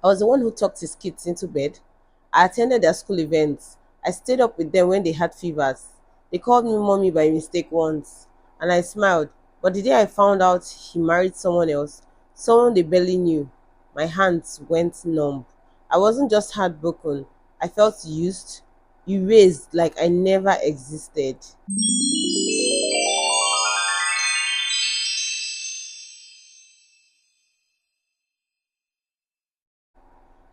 I was the one who tucked his kids into bed. I attended their school events. I stayed up with them when they had fevers. They called me mommy by mistake once, and I smiled. But the day I found out he married someone else, someone they barely knew, my hands went numb. I wasn't just heartbroken, I felt used, erased like I never existed.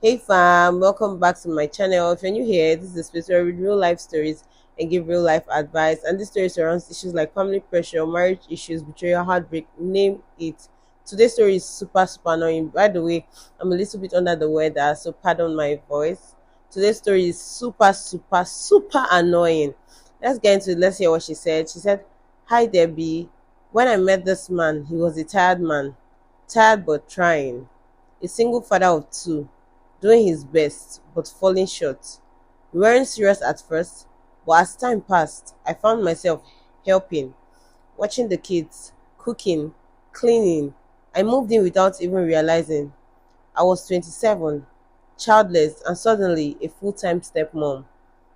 Hey fam, welcome back to my channel. If you're new here, this is a space where I read real life stories and give real life advice. And this story surrounds issues like family pressure, marriage issues, betrayal, heartbreak, name it. Today's story is super annoying. By the way, I'm a little bit under the weather, so pardon my voice. Today's story is super annoying. Let's get into it. Let's hear what she said. She said, "Hi Debbie. When I met this man, he was a tired man, tired but trying. A single father of two, doing his best but falling short. We weren't serious at first, but as time passed, I found myself helping, watching the kids, cooking, cleaning. I moved in without even realizing. I was 27, childless, and suddenly a full time stepmom,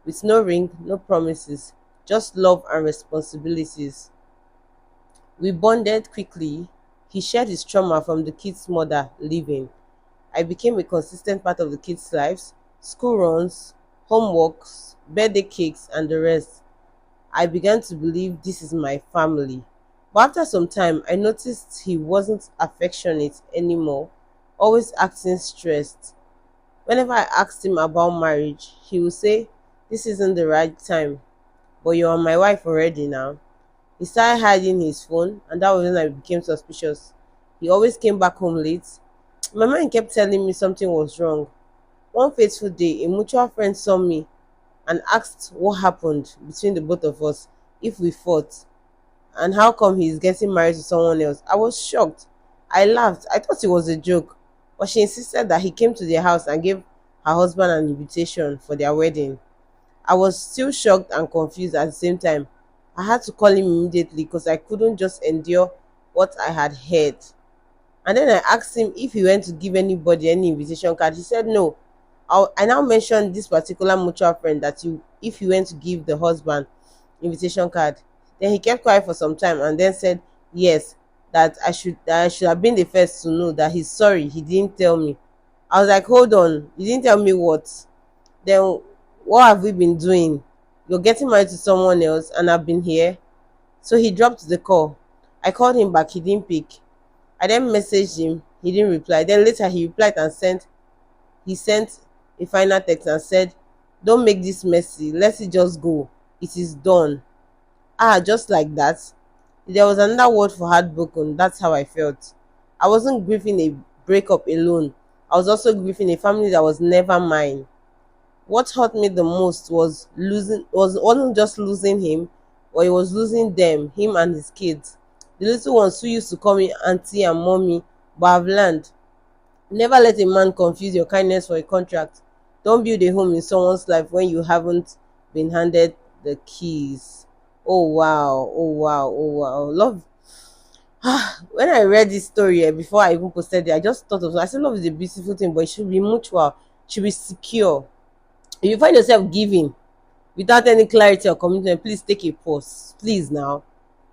with no ring, no promises, just love and responsibilities. We bonded quickly. He shared his trauma from the kids' mother leaving. I became a consistent part of the kids' lives, school runs, homeworks, birthday cakes, and the rest. I began to believe this is my family. But after some time, I noticed he wasn't affectionate anymore, always acting stressed. Whenever I asked him about marriage, he would say, "This isn't the right time, but you are my wife already now." He started hiding his phone, and that was when I became suspicious. He always came back home late. My mind kept telling me something was wrong. One fateful day, a mutual friend saw me and asked what happened between the both of us, if we fought, and how come he is getting married to someone else. I was shocked. I laughed. I thought it was a joke, but she insisted that he came to their house and gave her husband an invitation for their wedding. I was still shocked and confused at the same time. I had to call him immediately because I couldn't just endure what I had heard. And then I asked him if he went to give anybody any invitation card. He said no. I now mentioned this particular mutual friend that if he went to give the husband invitation card. Then he kept quiet for some time and then said yes, that I should have been the first to know that he's sorry he didn't tell me. I was like, hold on, you didn't tell me what? Then what have we been doing? You're getting married to someone else and I've been here. So he dropped the call. I called him back, he didn't pick. I then messaged him, he didn't reply. Then later he replied and sent a final text and said, "Don't make this messy. Let it just go. It is done." Ah, just like that. There was another word for heartbroken. That's how I felt. I wasn't grieving a breakup alone. I was also grieving a family that was never mine. What hurt me the most wasn't just losing him, but it was losing them, him and his kids. The little ones who used to call me auntie and mommy, but I've learned. Never let a man confuse your kindness for a contract. Don't build a home in someone's life when you haven't been handed the keys. Oh wow, oh wow, oh wow. Love. When I read this story before I even posted it, I just thought of, I said love is a beautiful thing, but it should be mutual, it should be secure. If you find yourself giving without any clarity or commitment, please take a pause. Please now.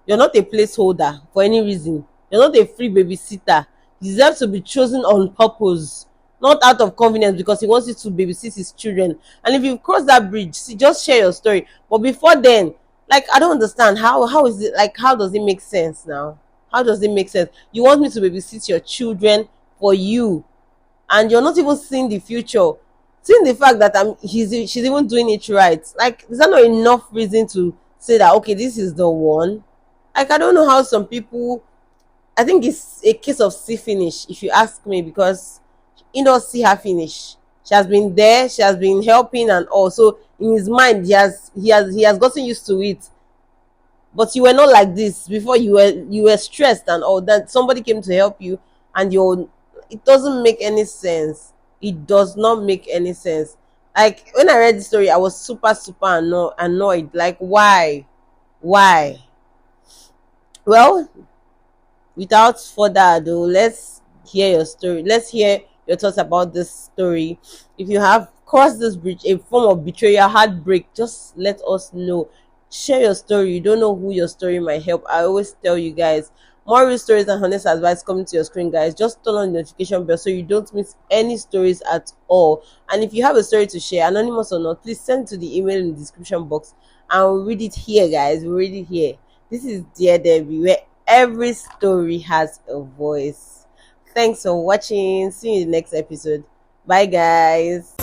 You're not a placeholder for any reason. You're not a free babysitter. You deserve to be chosen on purpose, not out of convenience because he wants you to babysit his children. And if you've crossed that bridge, see, just share your story. But before then, like I don't understand how is it, like how does it make sense now? How does it make sense? You want me to babysit your children for you, and you're not even seeing the future, seeing the fact that she's even doing it right. Like, is that not enough reason to say that okay, this is the one? Like, I don't know how some people. I think it's a case of see finish, if you ask me, because you don't see her finish. She has been there, she has been helping, and also in his mind, he has gotten used to it. But you were not like this before. You were stressed and all that. Somebody came to help you, and you're. It doesn't make any sense. It does not make any sense. Like when I read the story, I was super annoyed. Like why? Well, without further ado, let's hear your story. Let's hear your thoughts about this story. If you have crossed this bridge, a form of betrayal, heartbreak, just let us know. Share your story. You don't know who your story might help. I always tell you guys, more real stories and honest advice coming to your screen, guys. Just turn on the notification bell so you don't miss any stories at all. And if you have a story to share, anonymous or not, please send to the email in the description box and we'll read it here, guys. We'll read it here. This is Dear Debbie, where every story has a voice. Thanks for watching. See you in the next episode. Bye, guys.